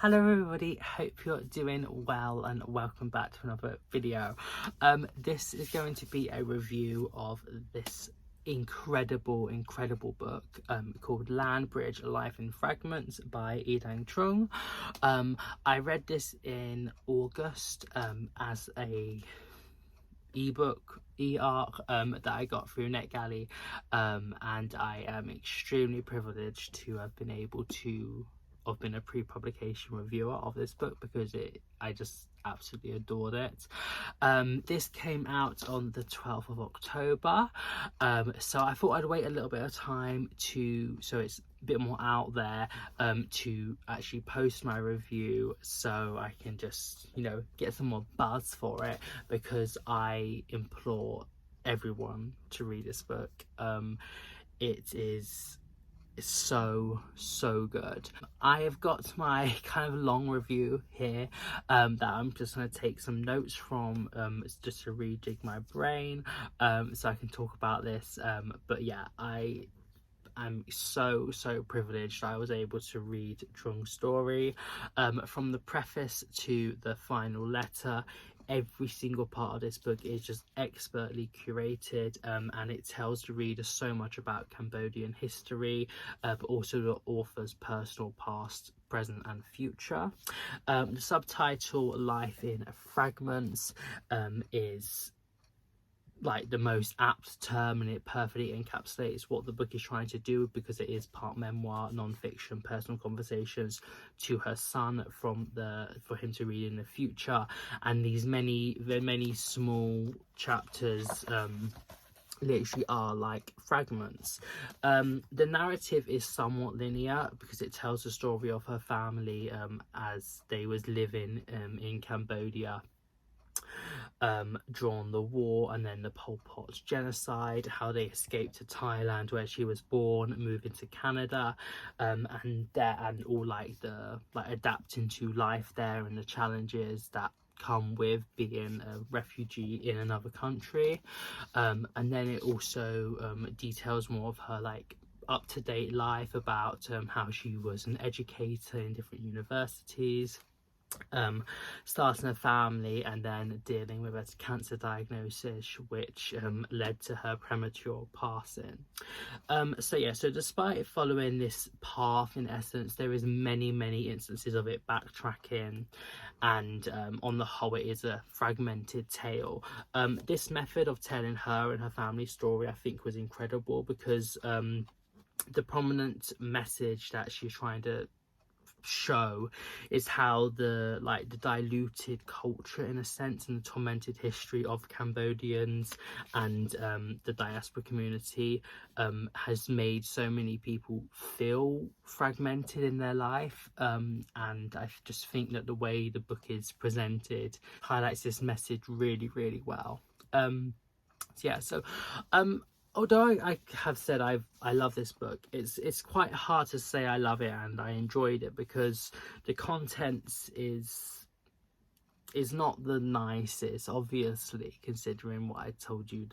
Hello everybody, hope you're doing well and welcome back to another video. This is going to be a review of this incredible book called Landbridge, Life in Fragments by Idang Trung. I read this in August as a ebook e-arc that I got through NetGalley, and I am extremely privileged to have been able to have been a pre-publication reviewer of this book because I just absolutely adored it. This came out on the 12th of October, so I thought I'd wait a little bit of time so it's a bit more out there to actually post my review, so I can just, you know, get some more buzz for it, because I implore everyone to read this book. It's so good. I have got my kind of long review here that I'm just going to take some notes from, just to rejig my brain, so I can talk about this. But yeah, I'm so privileged I was able to read Trung's story, from the preface to the final letter. Every single part of this book is just expertly curated, and it tells the reader so much about Cambodian history, but also the author's personal past, present and future. The subtitle, Life in Fragments, is like the most apt term, and it perfectly encapsulates what the book is trying to do, because it is part memoir, non-fiction, personal conversations to her son for him to read in the future. And these many small chapters literally are like fragments. The narrative is somewhat linear because it tells the story of her family as they was living in Cambodia during the war, and then the Pol Pot's genocide, how they escaped to Thailand where she was born, moving to Canada, and all the adapting to life there and the challenges that come with being a refugee in another country. And then it also details more of her up-to-date life about how she was an educator in different universities, starting a family, and then dealing with a cancer diagnosis which led to her premature passing. So despite following this path, in essence, there is many instances of it backtracking, and on the whole it is a fragmented tale. This method of telling her and her family's story, I think, was incredible, because the prominent message that she's trying to show is how the diluted culture, in a sense, and the tormented history of Cambodians and the diaspora community has made so many people feel fragmented in their life, and I just think that the way the book is presented highlights this message really well. Although I have said I love this book, it's quite hard to say I love it and I enjoyed it, because the contents is not the nicest, obviously, considering what I told you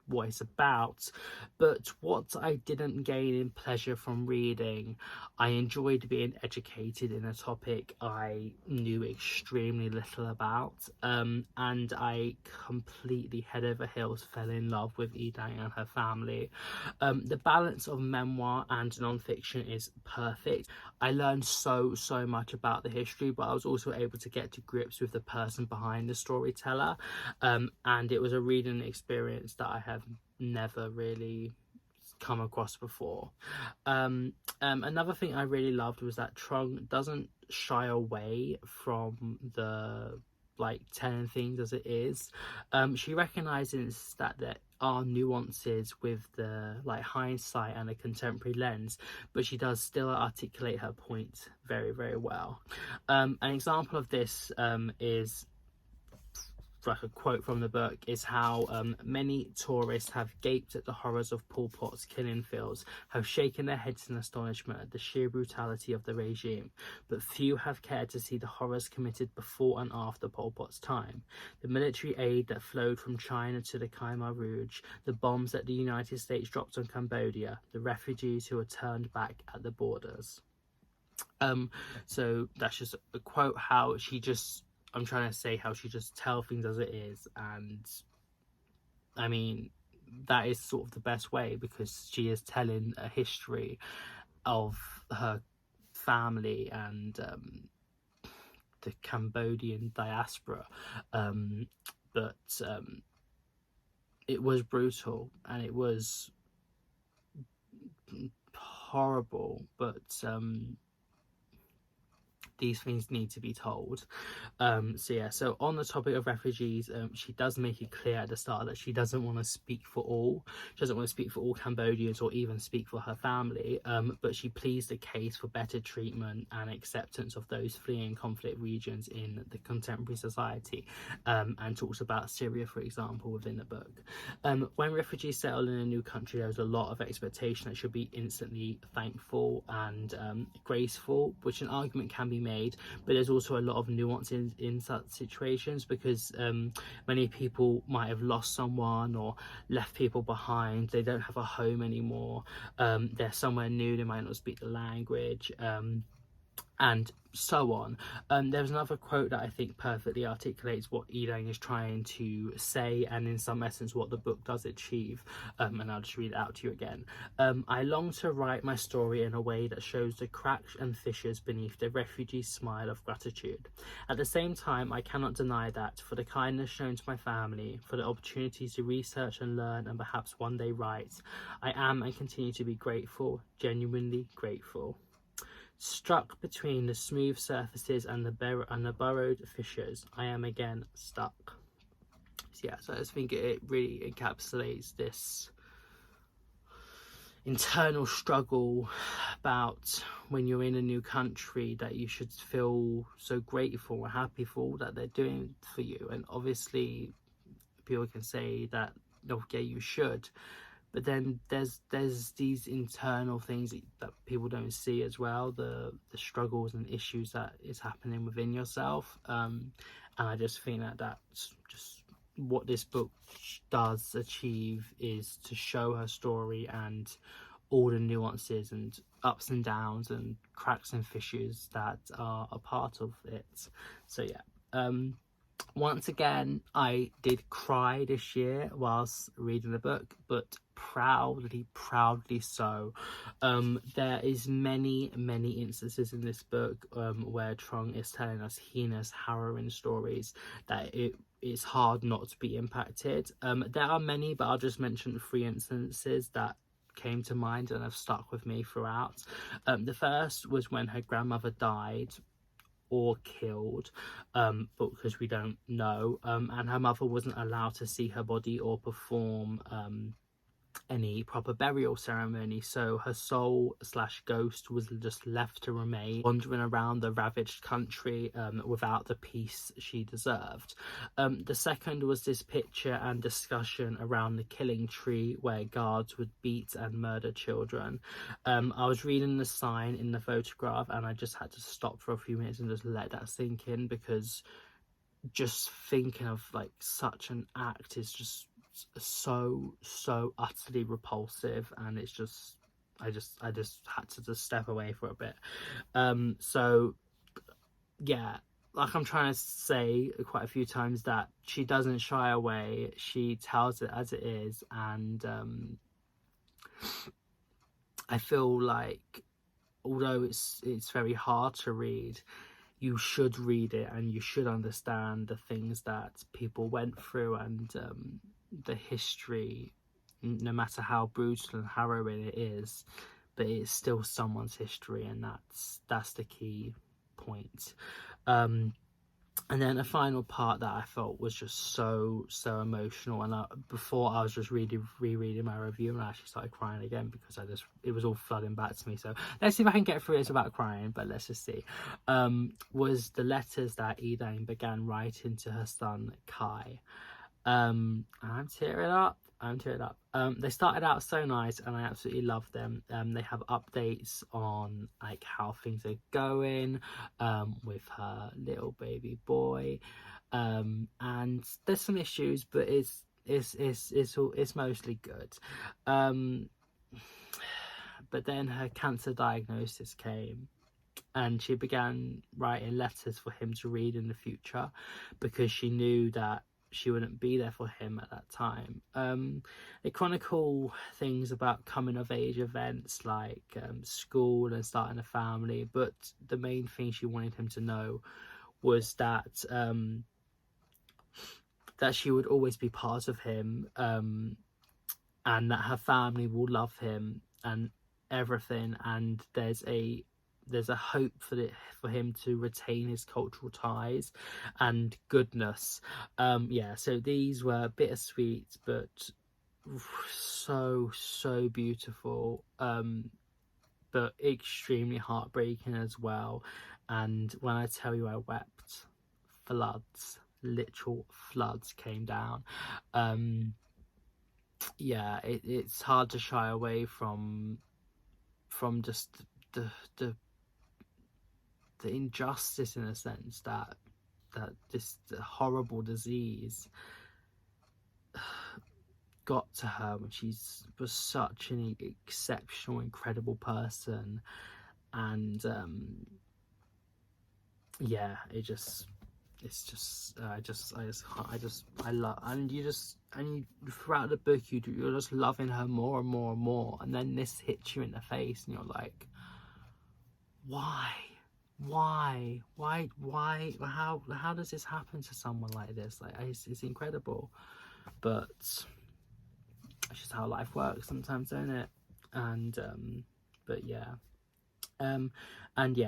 what it's about. But what I didn't gain in pleasure from reading, I enjoyed being educated in a topic I knew extremely little about, and I completely head over heels fell in love with Idang and her family. The balance of memoir and non-fiction is perfect. I learned so much about the history, but I was also able to get to grips with the person behind the storyteller, and it was a reading experience that I have never really come across before. Another thing I really loved was that Trung doesn't shy away from the telling things as it is. She recognizes that there are nuances with the hindsight and a contemporary lens, but she does still articulate her point very well. An example of this is a quote from the book, is how many tourists have gaped at the horrors of Pol Pot's killing fields, have shaken their heads in astonishment at the sheer brutality of the regime, but few have cared to see the horrors committed before and after Pol Pot's time. The military aid that flowed from China to the Khmer Rouge, the bombs that the United States dropped on Cambodia, the refugees who were turned back at the borders. So that's just a quote, how she just, I'm trying to say how she just tell things as it is. And I mean, that is sort of the best way, because she is telling a history of her family and the Cambodian diaspora. But it was brutal and it was horrible, but these things need to be told. So yeah, so on the topic of refugees, she does make it clear at the start that she doesn't want to speak for all. She doesn't want to speak for all Cambodians or even speak for her family, but she pleads the case for better treatment and acceptance of those fleeing conflict regions in the contemporary society, and talks about Syria, for example, within the book. When refugees settle in a new country, there's a lot of expectation that should be instantly thankful and graceful, which an argument can be made, but there's also a lot of nuance in such situations, because many people might have lost someone or left people behind. They don't have a home anymore. They're somewhere new, they might not speak the language, and so on. There's another quote that I think perfectly articulates what Edang is trying to say, and in some essence what the book does achieve, and I'll just read it out to you again. I long to write my story in a way that shows the cracks and fissures beneath the refugee's smile of gratitude. At the same time, I cannot deny that, for the kindness shown to my family, for the opportunities to research and learn and perhaps one day write, I am and continue to be grateful, genuinely grateful. Struck between the smooth surfaces and the burrowed fissures, I am again stuck. So yeah, so I just think it really encapsulates this internal struggle about when you're in a new country, that you should feel so grateful and happy for all that they're doing for you. And obviously people can say that, okay, you should, but then there's these internal things that people don't see as well, the struggles and issues that is happening within yourself. And I just think that that's just what this book does achieve, is to show her story and all the nuances and ups and downs and cracks and fissures that are a part of it. So yeah, once again, I did cry this year whilst reading the book, but proudly so. There is many instances in this book where Trong is telling us heinous, harrowing stories that it's hard not to be impacted. There are many, but I'll just mention 3 instances that came to mind and have stuck with me throughout. The first was when her grandmother died, or killed, but because we don't know, and her mother wasn't allowed to see her body or perform any proper burial ceremony, so her soul / ghost was just left to remain wandering around the ravaged country without the peace she deserved. The second was this picture and discussion around the killing tree, where guards would beat and murder children. I was reading the sign in the photograph and I just had to stop for a few minutes and just let that sink in, because just thinking of like such an act is just so utterly repulsive, and it's just I just had to just step away for a bit. So yeah, like I'm trying to say quite a few times, that she doesn't shy away, she tells it as it is, and I feel like although it's very hard to read, you should read it and you should understand the things that people went through, and the history, no matter how brutal and harrowing it is, but it's still someone's history, and that's the key point. And then a final part that I felt was just so emotional, and before I was just rereading my review, and I actually started crying again, because it was all flooding back to me. So let's see if I can get through this without crying, but let's just see. Was the letters that Edang began writing to her son Kai. I'm tearing up. They started out so nice and I absolutely love them. They have updates on like how things are going with her little baby boy, and there's some issues, but it's mostly good. But then her cancer diagnosis came, and she began writing letters for him to read in the future, because she knew that she wouldn't be there for him at that time. They chronicle things about coming of age events like school and starting a family, but the main thing she wanted him to know was that that she would always be part of him, and that her family will love him and everything, and there's a hope for him to retain his cultural ties and goodness. So these were bittersweet but so beautiful, but extremely heartbreaking as well. And when I tell you I wept, literal floods came down. It's hard to shy away from just the injustice, in a sense, that this horrible disease got to her when she was such an exceptional, incredible person. And I love, and you throughout the book you're just loving her more and more and more, and then this hits you in the face and you're like, why how does this happen to someone like this? Like, it's incredible, but it's just how life works sometimes, isn't it? And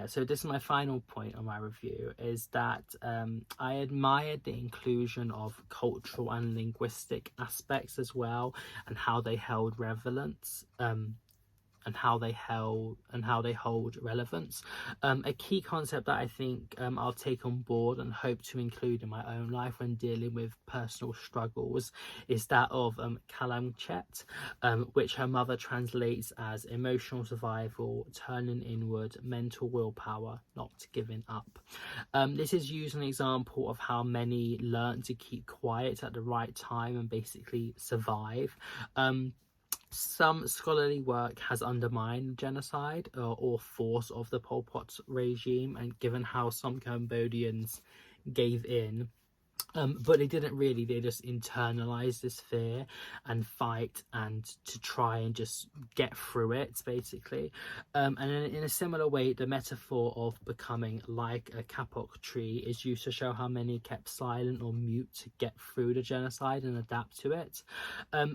so this is my final point on my review, is that I admired the inclusion of cultural and linguistic aspects as well, and how they held relevance, and how they hold relevance. A key concept that I think I'll take on board and hope to include in my own life when dealing with personal struggles is that of Kalamchet, which her mother translates as emotional survival, turning inward, mental willpower, not giving up. This is used an example of how many learn to keep quiet at the right time and basically survive. Some scholarly work has undermined genocide or force of the Pol Pot regime, and given how some Cambodians gave in, but they didn't really. They just internalized this fear and fight, and to try and just get through it, basically. And in a similar way, the metaphor of becoming like a kapok tree is used to show how many kept silent or mute to get through the genocide and adapt to it.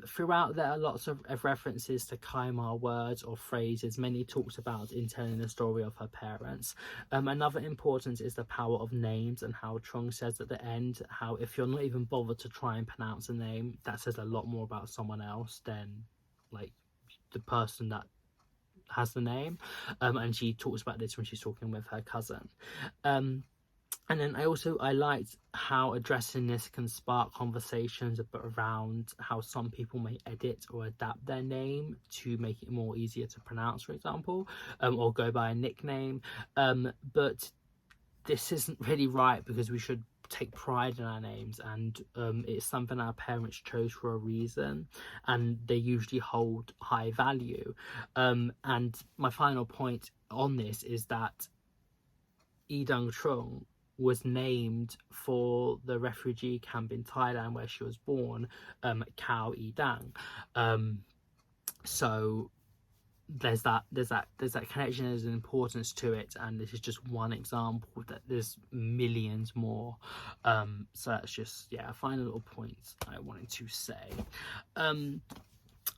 Throughout, there are lots of references to Khmer words or phrases. Many talks about in telling the story of her parents. Another importance is the power of names, and how Trung says at the end, how if you're not even bothered to try and pronounce a name, that says a lot more about someone else than like the person that has the name. And she talks about this when she's talking with her cousin. And then I liked how addressing this can spark conversations around how some people may edit or adapt their name to make it more easier to pronounce, for example, or go by a nickname. But this isn't really right, because we should take pride in our names, and it's something our parents chose for a reason, and they usually hold high value. And my final point on this is that Idang Trung was named for the refugee camp in Thailand where she was born, Khao Idang. So there's that connection, there's an importance to it, and this is just one example, that there's millions more. So that's just a final little point I wanted to say. I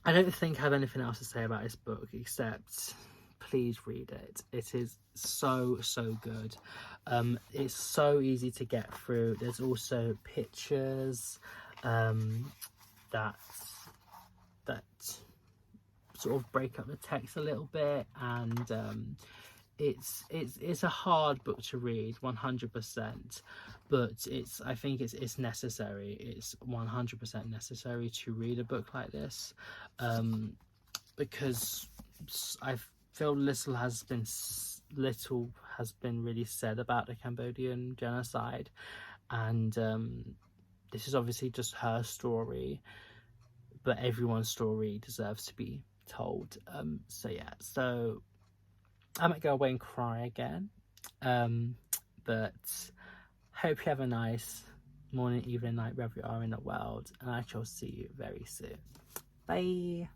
don't think I have anything else to say about this book, except please read it. It is so good. It's so easy to get through. There's also pictures that sort of break up the text a little bit, and it's a hard book to read, 100%, but I think it's necessary. It's 100% necessary to read a book like this, because I feel little has been really said about the Cambodian genocide, and this is obviously just her story, but everyone's story deserves to be told. So I might go away and cry again, But hope you have a nice morning, evening, night, wherever you are in the world, and I shall see you very soon. Bye.